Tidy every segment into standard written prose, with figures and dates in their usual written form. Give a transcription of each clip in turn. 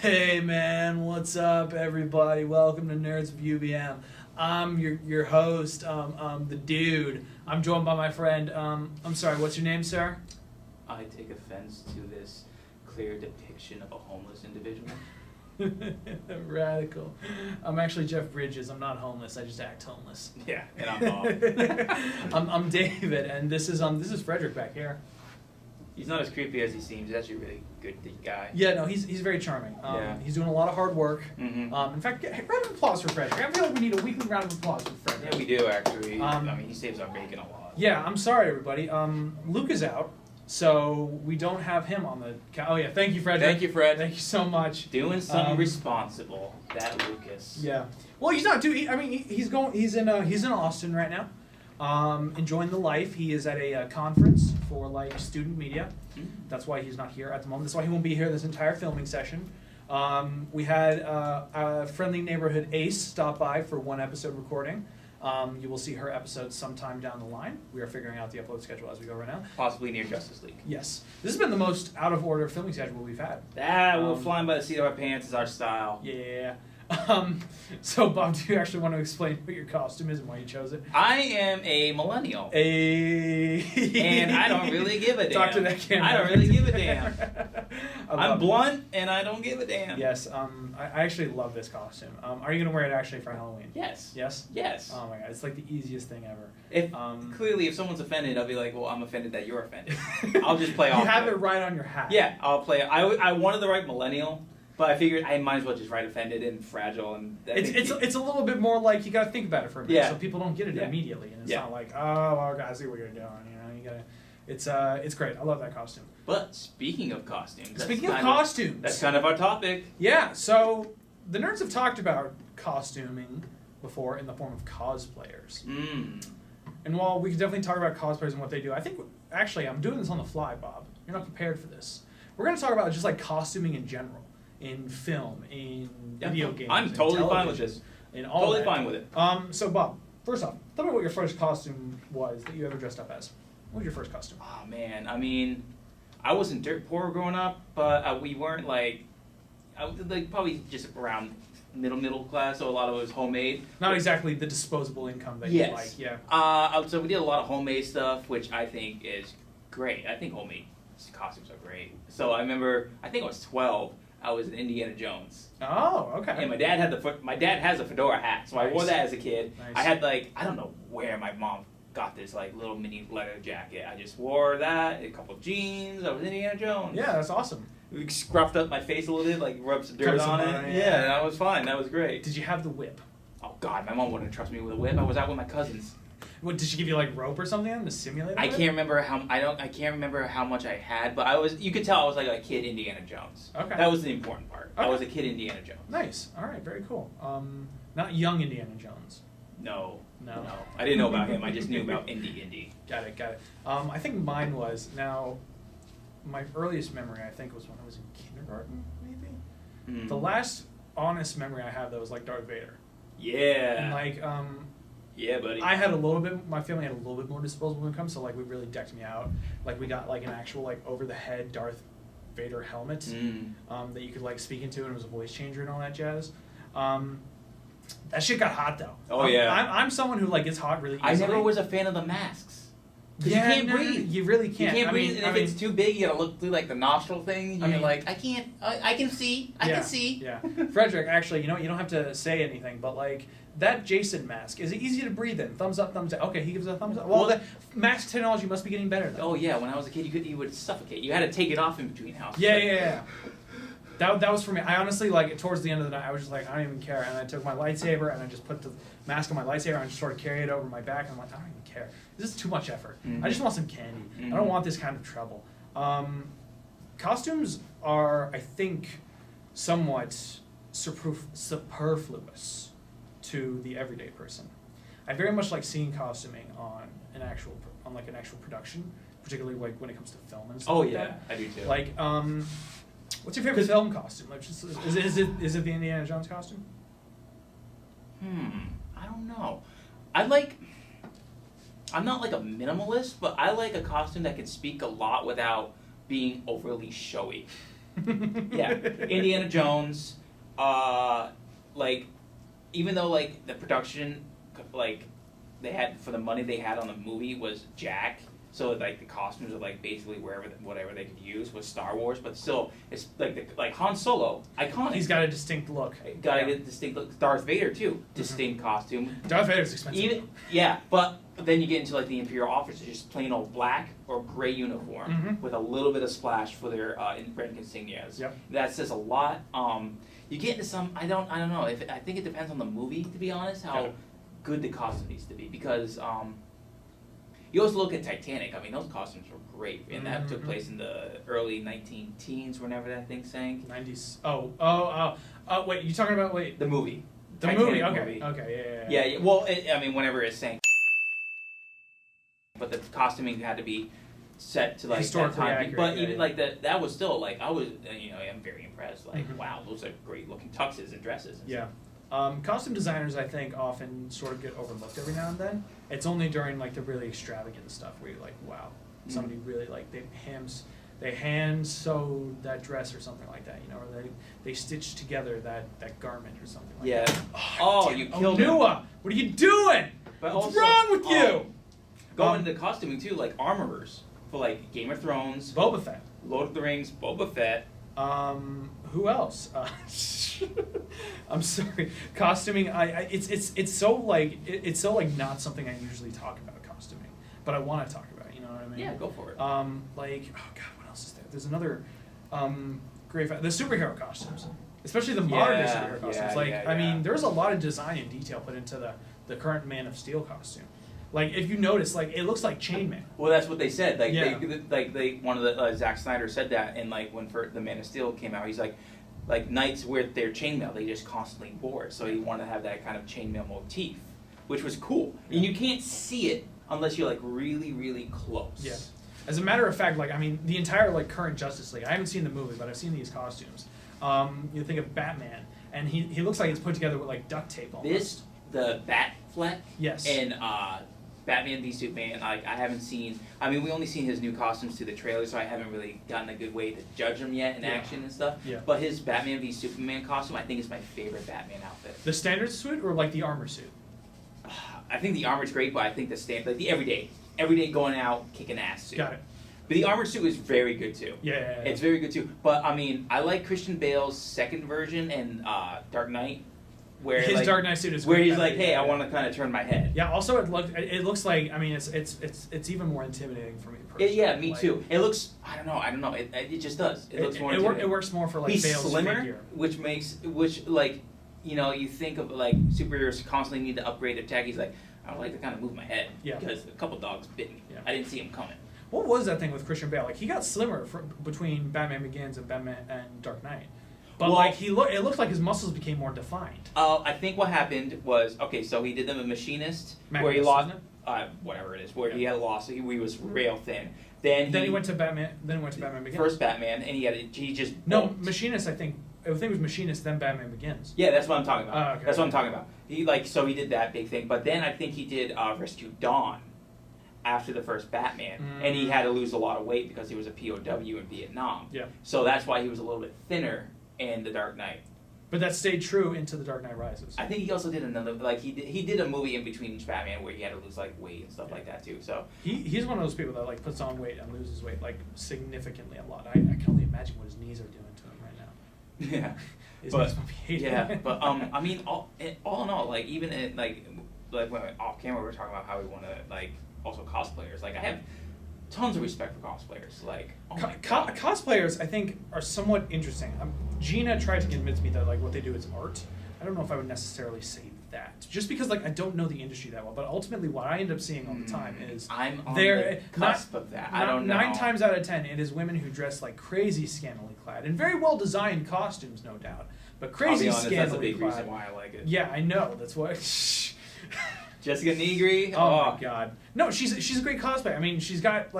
Hey man, what's up everybody? Welcome to Nerds of UVM. I'm your host, the dude. I'm joined by my friend, I'm sorry, what's your name, sir? I take offense to this clear depiction of a homeless individual. Radical. I'm actually Jeff Bridges. I'm not homeless, I just act homeless. Yeah, and I'm Bob. I'm David, and this is Frederick back here. He's not as creepy as he seems. He's actually a really good guy. Yeah, no, he's very charming. Yeah. He's doing a lot of hard work. Mm-hmm. In fact, round of applause for Frederick. I feel like we need a weekly round of applause for Frederick. Yeah, we do actually. I mean, he saves our bacon a lot. Yeah, I'm sorry, everybody. Luke is out, so we don't have him on the. Oh yeah, thank you, Frederick. Thank you, Fred. Thank you so much. Doing something responsible. That Lucas. Yeah. Well, he's not doing. I mean, he's in Austin right now, enjoying the life. He is at a conference for like student media. Mm-hmm. That's why he's not here at the moment. That's why he won't be here this entire filming session. We had a friendly neighborhood Ace stop by for one episode recording. You will see her episode sometime down the line. We are figuring out the upload schedule as we go right now. Possibly near Justice League. Yes. This has been the most out of order filming schedule we've had. We're flying by the seat of our pants is our style. Yeah. So Bob, do you actually want to explain what your costume is and why you chose it? I am a millennial. And I don't really give a damn. Talk to that camera. I don't really give a damn. I'm it. blunt and I don't give a damn. Yes, I actually love this costume. Are you going to wear it actually for Halloween? Yes. Yes? Yes. Oh my god, it's like the easiest thing ever. Clearly, if someone's offended, I'll be like, well, I'm offended that you're offended. I'll just play off. You have it right on your hat. Yeah, I'll play it. I wanted to write millennial, but I figured I might as well just write offended and fragile. And it's a little bit more like you got to think about it for a minute, yeah. So people don't get it immediately, and it's not like, oh, well, I see what you're doing. You know, you gotta. It's great. I love that costume. But speaking of costumes, that's kind of our topic. Yeah. So the nerds have talked about costuming before in the form of cosplayers. And while we could definitely talk about cosplayers and what they do, I think actually I'm doing this on the fly, Bob. You're not prepared for this. We're going to talk about just like costuming in general, in film, in video games. I'm totally fine with this. Totally fine with it. So Bob, first off, tell me what your first costume was that you ever dressed up as. What was your first costume? Oh man, I mean, I wasn't dirt poor growing up, but we weren't like, I was like probably just around middle class, so a lot of it was homemade. Not exactly the disposable income that you like, yeah. So we did a lot of homemade stuff, which I think is great. I think homemade costumes are great. So I remember, I think I was 12. I was in Indiana Jones. Oh, okay. And my dad has a fedora hat, so I wore that as a kid. Nice. I had like, I don't know where my mom got this like little mini leather jacket. I just wore that, a couple of jeans. I was Indiana Jones. Yeah, that's awesome. We scruffed up my face a little bit, like rubbed some dirt on it. Yeah, that was fine. That was great. Did you have the whip? Oh God, my mom wouldn't trust me with a whip. I was out with my cousins. What, did she give you like rope or something to simulate? I can't remember how much I had, but you could tell I was like a kid Indiana Jones. Okay. That was the important part. Okay. I was a kid Indiana Jones. Nice. All right, very cool. Not young Indiana Jones. No. I didn't know about him. I just knew about Indy. Got it. I think mine was, now, my earliest memory, I think, was when I was in kindergarten, maybe? Mm. The last honest memory I have, though, was like Darth Vader. Yeah. And like, yeah, buddy. My family had a little bit more disposable income, so like we really decked me out. Like we got like an actual like over-the-head Darth Vader helmet that you could like speak into, and it was a voice changer and all that jazz. That shit got hot though. Oh yeah. I'm someone who like gets hot really easily. I never was a fan of the masks. Yeah, you can't breathe. You really can't. You can't breathe, and if it's too big, you gotta look through like the nostril thing. You're like, I can't. I can see. I can see. Yeah. Frederick, actually, you don't have to say anything, but like that Jason mask, is it easy to breathe in? Thumbs up, thumbs down. Okay, he gives a thumbs up. Well, the mask technology must be getting better though. Oh yeah, when I was a kid, you would suffocate. You had to take it off in between houses. Yeah. That was for me. I honestly, like, towards the end of the night, I was just like, I don't even care. And I took my lightsaber, and I just put the mask on my lightsaber, and I just sort of carry it over my back. And I'm like, I don't even care. This is too much effort. Mm-hmm. I just want some candy. Mm-hmm. I don't want this kind of trouble. Costumes are, I think, somewhat superfluous to the everyday person. I very much like seeing costuming on an actual production, particularly like when it comes to film and stuff. Oh yeah, I do too. Like, what's your favorite film costume? Like, is it the Indiana Jones costume? I don't know. I'm not like a minimalist, but I like a costume that can speak a lot without being overly showy. Yeah, Indiana Jones. Like, even though like the production, like they had for the money they had on the movie was jack. So like the costumes are like basically whatever they could use was Star Wars, but still it's like Han Solo, iconic. He's got a distinct look. Got a distinct look. Darth Vader too, distinct costume. Darth Vader's expensive. Yeah, but then you get into like the Imperial officers, just plain old black or gray uniform with a little bit of splash for their red insignias. Yep. That says a lot. You get into some. I don't know. I think it depends on the movie, to be honest, how good the costume needs to be because. You also look at Titanic. I mean, those costumes were great, and that took place in the early 19-teens, whenever that thing sank. 90s. Wait, you talking about the movie? The Titanic movie. Okay. Movie. Okay. Yeah. Well, I mean, whenever it sank, but the costuming had to be set to like historically that time. accurate. But even like that was still like I was, I'm very impressed. Like, wow, those are great looking tuxes and dresses. And stuff. Costume designers, I think, often sort of get overlooked every now and then. It's only during like the really extravagant stuff where you're like, wow, somebody really like they hand sewed that dress or something like that, or they stitched together that garment or something like that. Oh, you killed him. What are you doing? But What's also, wrong with you? Going into costuming too, like armorers for like Game of Thrones, Boba Fett, Lord of the Rings, Boba Fett. Who else? I'm sorry. Costuming. It's so like not something I usually talk about costuming, but I want to talk about it. You know what I mean? Yeah, go for it. Like, oh god, what else is there? There's another great the superhero costumes, especially the modern day superhero costumes. I mean, there's a lot of design and detail put into the current Man of Steel costume. Like, if you notice, like, it looks like Chainmail. Well, that's what they said. Like, they one of the Zack Snyder said that, and like when the Man of Steel came out, he's like knights wear their chainmail, they just constantly wore it. So he wanted to have that kind of chainmail motif, which was cool. And you can't see it unless you're like really, really close. Yeah. As a matter of fact, like, I mean, the entire like current Justice League. I haven't seen the movie, but I've seen these costumes. You think of Batman, and he looks like it's put together with like duct tape almost. The Batfleck. Yes. And Batman v Superman, I haven't seen. I mean, we only seen his new costumes through the trailer, so I haven't really gotten a good way to judge him yet in action and stuff. Yeah. But his Batman v Superman costume, I think, is my favorite Batman outfit. The standard suit or like the armor suit? I think the armor's great, but I think the everyday going out kicking ass suit. Got it. But the armor suit is very good too. Yeah. It's very good too. But I mean, I like Christian Bale's second version in Dark Knight. Where his Dark Knight suit is where he's like, hey, I want to kind of turn my head. Yeah. Also, it looks like, I mean, it's even more intimidating for me personally. Me too. It looks, I don't know. It just does. It looks more intimidating. It works more for like He's Bale's slimmer, figure. which like, you think of like superheroes constantly need to upgrade their tech. He's like, I don't like to kind of move my head because a couple dogs bit me. Yeah. I didn't see him coming. What was that thing with Christian Bale? Like, he got slimmer between Batman Begins and Batman and Dark Knight. But it looked like his muscles became more defined. I think what happened was, so he did them a Machinist, where he lost, whatever it is, where he had lost, he was rail thin. Then he went to Batman. Then went to Batman Begins. First Batman, and he just Machinist. I think it was Machinist, then Batman Begins. Yeah, that's what I'm talking about. Okay. That's what I'm talking about. He he did that big thing, but then I think he did Rescue Dawn after the first Batman, and he had to lose a lot of weight because he was a POW in Vietnam. Yeah. So that's why he was a little bit thinner in The Dark Knight. But that stayed true into The Dark Knight Rises. I think he also did another, he did a movie in between each Batman where he had to lose weight and stuff like that too. So he's one of those people that puts on weight and loses weight significantly a lot. I can only imagine what his knees are doing to him right now. Yeah. His knees must be hating. Yeah, but I mean, all in all, even in, when off camera we were talking about how we want to also cosplayers. I have tons of respect for cosplayers. Cosplayers, I think, are somewhat interesting. Gina tried to convince me that what they do is art. I don't know if I would necessarily say that, just because I don't know the industry that well. But ultimately, what I end up seeing all the time is I'm on the cusp of that. I don't know. 9 times out of 10, it is women who dress crazy scantily clad in very well designed costumes, no doubt. But crazy scantily clad. That's a big reason why I like it. Yeah, I know. That's why. Jessica Negri. Oh my God! No, she's a great cosplayer. I mean, she's got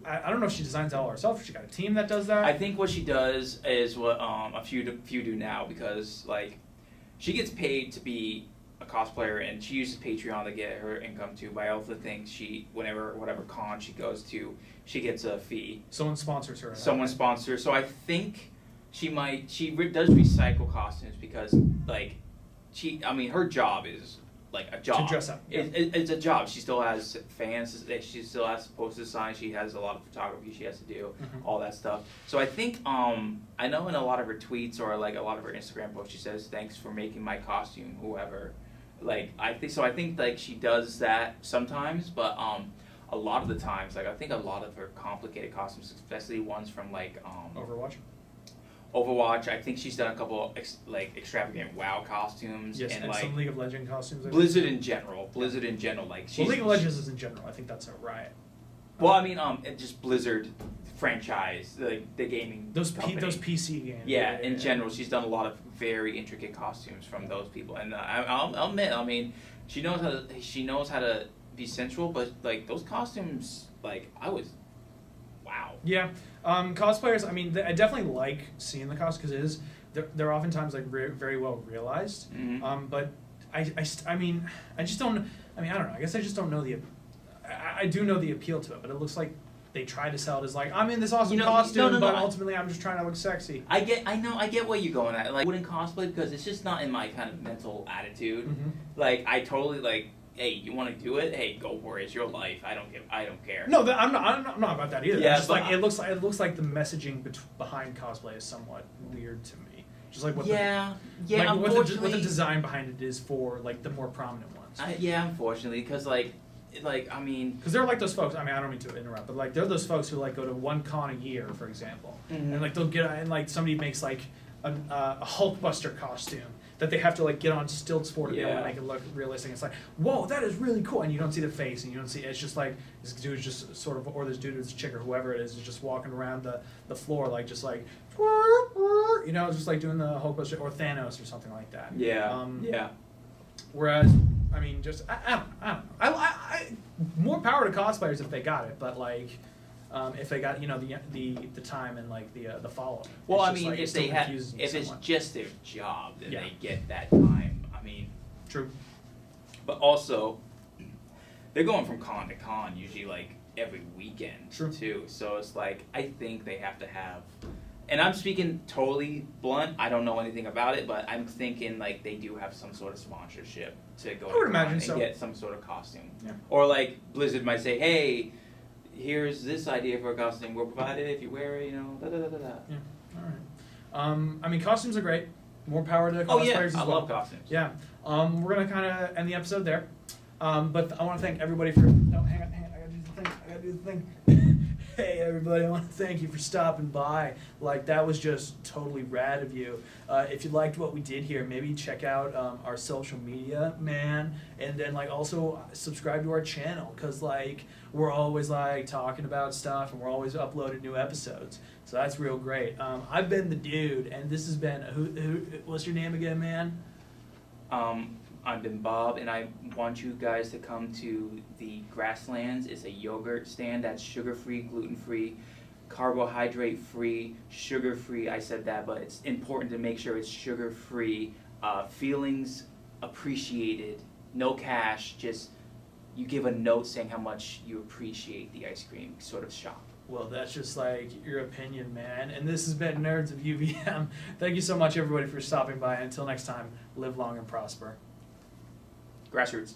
I don't know if she designs it all herself. Or she got a team that does that. I think what she does is what a few do now, because she gets paid to be a cosplayer, and she uses Patreon to get her income too. By all the things whatever con she goes to, she gets a fee. Someone sponsors her. Someone sponsors. So I think she does recycle costumes because like her job is like a job. To dress up. Yeah. It's a job. She still has fans. She still has posters signed. She has a lot of photography she has to do, all that stuff. So I think I know in a lot of her tweets or like a lot of her Instagram posts, she says, "Thanks for making my costume, whoever." Like I think like she does that sometimes, but a lot of the times, like I think a lot of her complicated costumes, especially ones from like Overwatch, I think she's done a couple extravagant WoW costumes. Yes, and like some League of Legends costumes. Blizzard in general, like she's. Well, League of Legends is in general. I think that's a riot. Well, I mean, just Blizzard franchise, the gaming. Those company. those PC games. Yeah, in general, she's done a lot of very intricate costumes from those people, and I'll admit, I mean, she knows how to be sensual, but like those costumes, like I was, wow. Yeah. Cosplayers, I mean, I definitely like seeing the costumes because they're oftentimes like very well realized. But I mean, I just don't. I mean, I don't know. I guess I just don't know I do know the appeal to it, but it looks like they try to sell it as like I'm in this awesome costume, but ultimately I'm just trying to look sexy. I get what you're going at. Like, I wouldn't cosplay because it's just not in my kind of mental attitude. Like, I totally like. Hey, you want to do it? Hey, go for it. It's your life. I don't care. No, I'm not about that either. Yeah, just like it looks like the messaging behind cosplay is somewhat weird to me. Just like what the design behind it is for like the more prominent ones. Unfortunately, because like I mean, because they're like those folks. I mean, I don't mean to interrupt, but like they're those folks who like go to one con a year, for example, and like they'll get and like somebody makes like a Hulkbuster costume that they have to like get on stilts for to be able to make it look realistic. It's like, whoa, that is really cool, and you don't see the face, and you don't see. It's just like this dude's just sort of, or this dude, or this chick, or whoever it is just walking around the floor like just like, you know, just like doing the Hulkbuster or Thanos or something like that. Whereas, I mean, just I don't know. I more power to cosplayers if they got it, but like. If they got the time and like the follow. Well, I mean, if it's just their job, then they get that time. I mean, true. But also, they're going from con to con usually like every weekend too. So it's like I think they have to have. And I'm speaking totally blunt. I don't know anything about it, but I'm thinking like they do have some sort of sponsorship to go and get some sort of costume. Yeah. Or like Blizzard might say, hey. Here's this idea for a costume. We'll provide it if you wear it, Yeah, all right. I mean, costumes are great. More power to cosplayers as well. I love costumes. Yeah. We're going to kind of end the episode there. But I want to thank everybody for... No, hang on. I got to do the thing. Hey, everybody. I want to thank you for stopping by. Like, that was just totally rad of you. If you liked what we did here, maybe check out our social media, man. And then, like, also subscribe to our channel. Because, like... We're always like talking about stuff, and we're always uploading new episodes. So that's real great. I've been the dude, and this has been who? What's your name again, man? I've been Bob, and I want you guys to come to the Grasslands. It's a yogurt stand that's sugar-free, gluten-free, carbohydrate-free, sugar-free. I said that, but it's important to make sure it's sugar-free. Feelings appreciated. No cash. Just. You give a note saying how much you appreciate the ice cream sort of shop. Well, that's just like your opinion, man. And this has been Nerds of UVM. Thank you so much, everybody, for stopping by. Until next time, live long and prosper. Grassroots.